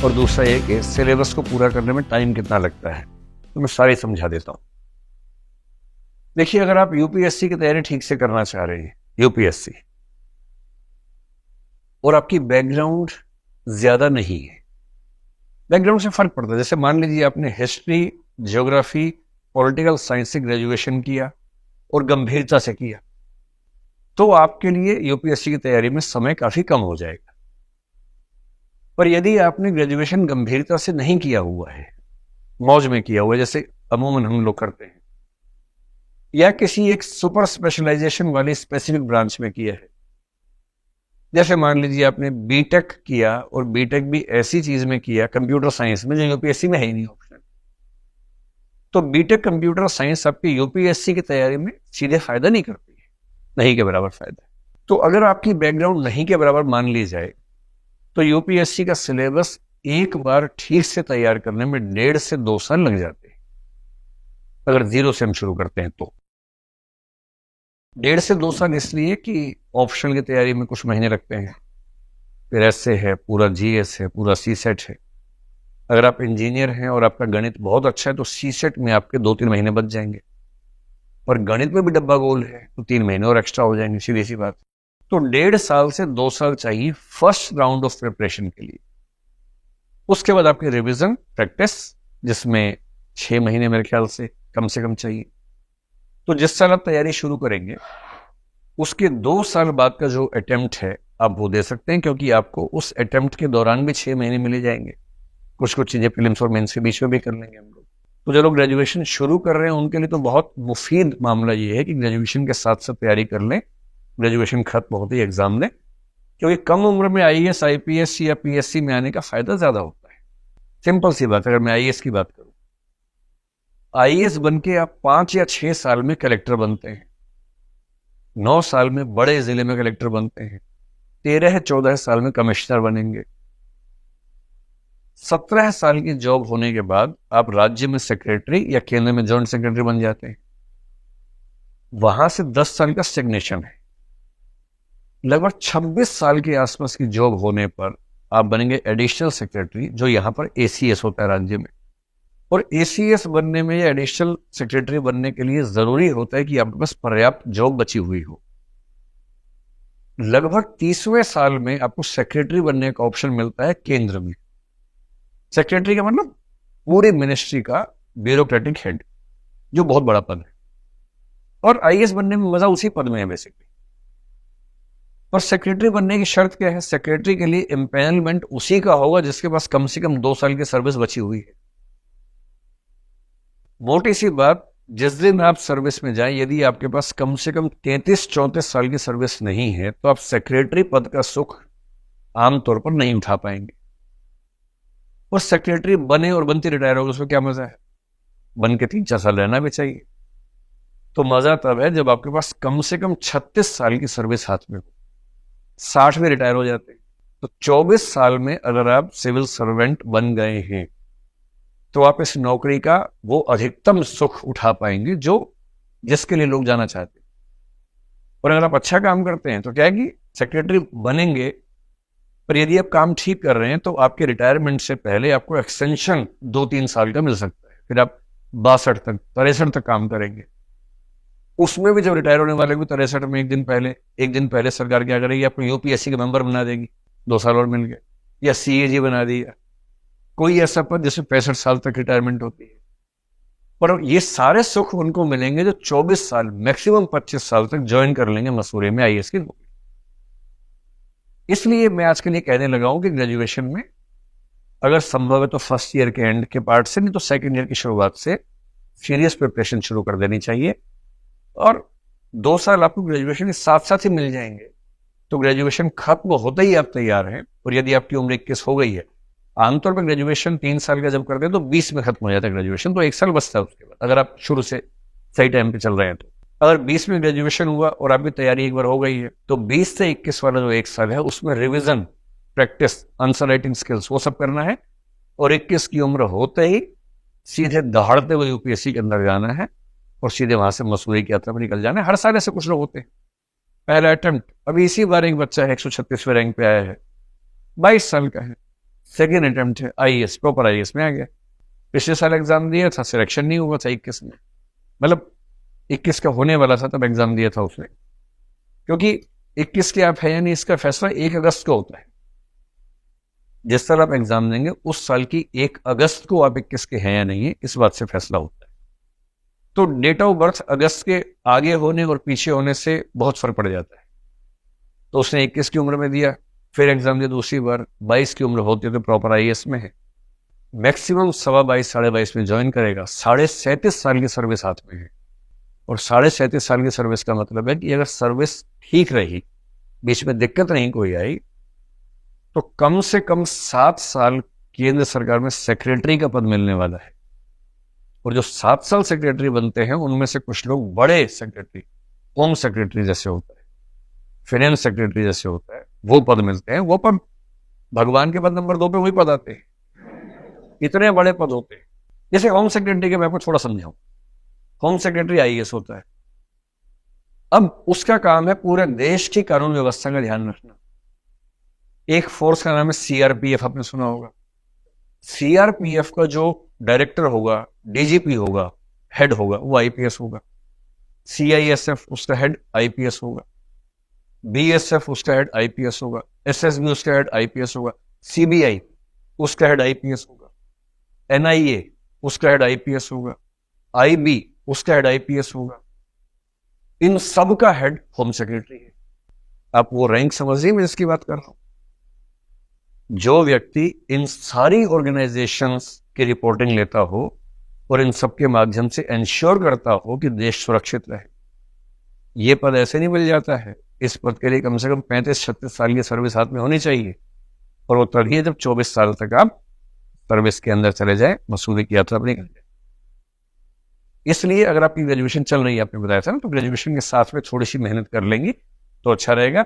और दूसरा ये कि सिलेबस को पूरा करने में टाइम कितना लगता है, तो मैं सारी समझा देता हूँ। देखिए, अगर आप यूपीएससी की तैयारी ठीक से करना चाह रहे हैं, यूपीएससी, और आपकी बैकग्राउंड ज्यादा नहीं है, बैकग्राउंड से फर्क पड़ता है। जैसे मान लीजिए आपने हिस्ट्री, ज्योग्राफी, पॉलिटिकल साइंस से ग्रेजुएशन किया और गंभीरता से किया, तो आपके लिए यूपीएससी की तैयारी में समय काफी कम हो जाएगा। पर यदि आपने ग्रेजुएशन गंभीरता से नहीं किया हुआ है, मौज में किया हुआ है, जैसे अमूमन हम लोग करते हैं, या किसी एक सुपर स्पेशलाइजेशन वाली स्पेसिफिक ब्रांच में किया है, जैसे मान लीजिए आपने बीटेक किया और बीटेक भी ऐसी चीज में किया, कंप्यूटर साइंस में, जो यूपीएससी में है ही नहीं ऑप्शन, तो बीटेक कंप्यूटर साइंस आपकी यूपीएससी की तैयारी में सीधे फायदा नहीं करती है, नहीं के बराबर फायदा। तो अगर आपकी बैकग्राउंड नहीं के बराबर मान ली जाए, तो यूपीएससी का सिलेबस एक बार ठीक से तैयार करने में 1.5 से 2 साल लग जाते हैं, अगर जीरो से हम शुरू करते हैं तो। 1.5 से 2 साल इसलिए कि ऑप्शनल की तैयारी में कुछ महीने लगते हैं, फिर एसए है, पूरा जीएस है, पूरा सीसेट है। अगर आप इंजीनियर हैं और आपका गणित बहुत अच्छा है, तो सीसेट में आपके 2-3 महीने बच जाएंगे, और गणित में भी डब्बा गोल है तो 3 महीने और एक्स्ट्रा हो जाएंगे, सीधी सी बात। तो 1.5 साल से 2 साल चाहिए फर्स्ट राउंड ऑफ प्रिपरेशन के लिए। उसके बाद आपकी रिवीजन प्रैक्टिस, जिसमें 6 महीने मेरे ख्याल से कम चाहिए। तो जिस साल आप तैयारी शुरू करेंगे, उसके 2 साल बाद का जो अटेम्प्ट है आप वो दे सकते हैं, क्योंकि आपको उस अटेम्प्ट के दौरान भी 6 महीने मिले जाएंगे। कुछ चीजें प्रीलिम्स और मेंस के बीच में भी कर लेंगे हम लोग। तो जो लोग ग्रेजुएशन शुरू कर रहे हैं उनके लिए तो बहुत मुफीद मामला ये है कि ग्रेजुएशन के साथ साथ तैयारी कर लें, ग्रेजुएशन खत्म होते ही एग्जाम दें, क्योंकि कम उम्र में आईएएस, आईपीएस या पीएससी में आने का फायदा ज्यादा होता है। सिंपल सी बात, अगर मैं आईएएस की बात करूं, आईएएस बन के आप 5 या 6 साल में कलेक्टर बनते हैं, 9 साल में बड़े जिले में कलेक्टर बनते हैं, 13-14 साल में कमिश्नर बनेंगे, 17 साल की जॉब होने के बाद आप राज्य में सेक्रेटरी या केंद्र में जॉइंट सेक्रेटरी बन जाते हैं। वहां से 10 साल का स्टेग्नेशन है। लगभग 26 साल के आसपास की जॉब होने पर आप बनेंगे एडिशनल सेक्रेटरी, जो यहां पर एसीएस होता है राज्य में। और एसीएस बनने में या एडिशनल सेक्रेटरी बनने के लिए जरूरी होता है कि आपके पास पर्याप्त जॉब बची हुई हो। लगभग 30वें साल में आपको सेक्रेटरी बनने का ऑप्शन मिलता है केंद्र में। सेक्रेटरी का मतलब पूरी मिनिस्ट्री का ब्यूरोक्रेटिक हेड, जो बहुत बड़ा पद है। और आईएएस बनने में मजा उसी पद में है बेसिकली। और सेक्रेटरी बनने की शर्त क्या है? सेक्रेटरी के लिए एम्पैनलमेंट उसी का होगा जिसके पास कम से कम 2 साल की सर्विस बची हुई है। मोटी सी बात, जिस दिन आप सर्विस में जाएं, यदि आपके पास कम से कम 33-34 साल की सर्विस नहीं है, तो आप सेक्रेटरी पद का सुख आमतौर पर नहीं उठा पाएंगे। और सेक्रेटरी बने और बनते रिटायर हो गए, उसमें क्या मजा है? बन के 3-4 साल रहना भी चाहिए। तो मजा तब है जब आपके पास कम से कम 36 साल की सर्विस हाथ में हो। 60 में रिटायर हो जाते हैं। तो 24 साल में अगर आप सिविल सर्वेंट बन गए हैं, तो आप इस नौकरी का वो अधिकतम सुख उठा पाएंगे जो जिसके लिए लोग जाना चाहते हैं। और अगर आप अच्छा काम करते हैं तो क्या है कि सेक्रेटरी बनेंगे, पर यदि आप काम ठीक कर रहे हैं तो आपके रिटायरमेंट से पहले आपको एक्सटेंशन 2-3 साल का मिल सकता है। फिर आप 62 तक 63 तक काम करेंगे। उसमें भी जब रिटायर होने वाले भी 63 में एक दिन पहले सरकार क्या करेगी? आपको यूपीएससी के मेंबर बना देगी, 2 साल और मिल गए, या सीएजी बना दिया, कोई ऐसा पद जिसमें 65 साल तक रिटायरमेंट होती है। पर ये सारे सुख उनको मिलेंगे जो 24 साल मैक्सिमम 25 साल तक ज्वाइन कर लेंगे मसूरी में आईएएस की नौकरी। इसलिए मैं आज के लिए कहने लगा हूं कि ग्रेजुएशन में अगर संभव है तो फर्स्ट ईयर के एंड के पार्ट से, नहीं तो सेकंड ईयर की शुरुआत से सीरियस प्रिपरेशन शुरू कर देनी चाहिए। और 2 साल आपको ग्रेजुएशन के साथ साथ ही मिल जाएंगे, तो ग्रेजुएशन खत्म होते ही आप तैयार हैं। और यदि आपकी उम्र 21 हो गई है, आमतौर पर ग्रेजुएशन 3 साल का जब करते हैं तो 20 में खत्म हो जाता है ग्रेजुएशन, तो 1 साल बचता है उसके बाद, अगर आप शुरू से सही टाइम पे चल रहे हैं तो। अगर 20 में ग्रेजुएशन हुआ और आपकी तैयारी एक बार हो गई है, तो 20 से 21 वाला जो 1 साल है उसमें revision, practice, answer writing skills, वो सब करना है। और 21 की उम्र होते ही सीधे दहाड़ते हुए यूपीएससी के अंदर जाना है और सीधे वहां से मसूरी की यात्रा पर निकल जाना है। हर साल ऐसे कुछ लोग होते हैं। पहला अटेम्प्ट, अभी इसी बार एक बच्चा है 136वें रैंक पे आया है, 22 साल का है, सेकेंड अटेम्प्ट है, आईएएस, प्रॉपर आईएएस में आ गया। पिछले साल एग्जाम दिया था, सिलेक्शन नहीं हुआ था 21 में, मतलब 21 का होने वाला था तब एग्जाम दिया था उसने, क्योंकि 21 के आप है या नहीं इसका फैसला 1 अगस्त को होता है। जिस साल आप एग्जाम देंगे उस साल की 1 अगस्त को आप 21 के हैं या नहीं है, इस बात से फैसला होता है। तो डेट ऑफ बर्थ अगस्त के आगे होने और पीछे होने से बहुत फर्क पड़ जाता है। तो उसने 21 की उम्र में दिया, फिर एग्जाम दिया दूसरी बार, 22 की उम्र होती है तो प्रॉपर आईएएस में है, मैक्सिमम 22.5 22.5 में ज्वाइन करेगा, 37.5 साल की सर्विस हाथ में है। और 37.5 साल की सर्विस का मतलब है कि अगर सर्विस ठीक रही, बीच में दिक्कत नहीं कोई आई, तो कम से कम 7 साल केंद्र सरकार में सेक्रेटरी का पद मिलने वाला है। और जो 7 साल सेक्रेटरी बनते हैं उनमें से कुछ लोग बड़े सेक्रेटरी, होम सेक्रेटरी जैसे होता है, फाइनेंस सेक्रेटरी जैसे होता है, वो पद मिलते हैं। वो पद भगवान के पद नंबर 2 पे वही पद आते हैं, इतने बड़े पद होते हैं। जैसे होम सेक्रेटरी के मैं आपको थोड़ा समझाऊं, होम सेक्रेटरी आईएएस होता है। अब उसका काम है पूरे देश की कानून व्यवस्था का ध्यान रखना। एक फोर्स का नाम है सीआरपीएफ, आपने सुना होगा। सीआरपीएफ का जो डायरेक्टर होगा, डीजीपी होगा, हेड होगा, वो आईपीएस होगा। सीआईएसएफ उसका हेड आईपीएस होगा, बीएसएफ उसका हेड आईपीएस होगा, एसएसबी उसका हेड आईपीएस होगा, सीबीआई उसका हेड आईपीएस होगा, एनआईए उसका हेड आईपीएस होगा, आईबी उसका हेड आईपीएस होगा। इन सब का हेड होम सेक्रेटरी है। आप वो रैंक समझिए मैं जिसकी बात कर रहा हूं। जो व्यक्ति इन सारी ऑर्गेनाइजेशंस की रिपोर्टिंग लेता हो और इन सब के माध्यम से इंश्योर करता हो कि देश सुरक्षित रहे, ये पद ऐसे नहीं मिल जाता है। इस पद के लिए कम से कम 35-36 साल की सर्विस हाथ में होनी चाहिए, और वो तभी है जब 24 साल तक आप सर्विस के अंदर चले जाए, मसूरी की यात्रा अपनी कर जाए। इसलिए अगर आपकी ग्रेजुएशन चल रही है, आपने बताया था ना, तो ग्रेजुएशन के साथ में थोड़ी सी मेहनत कर लेंगी तो अच्छा रहेगा।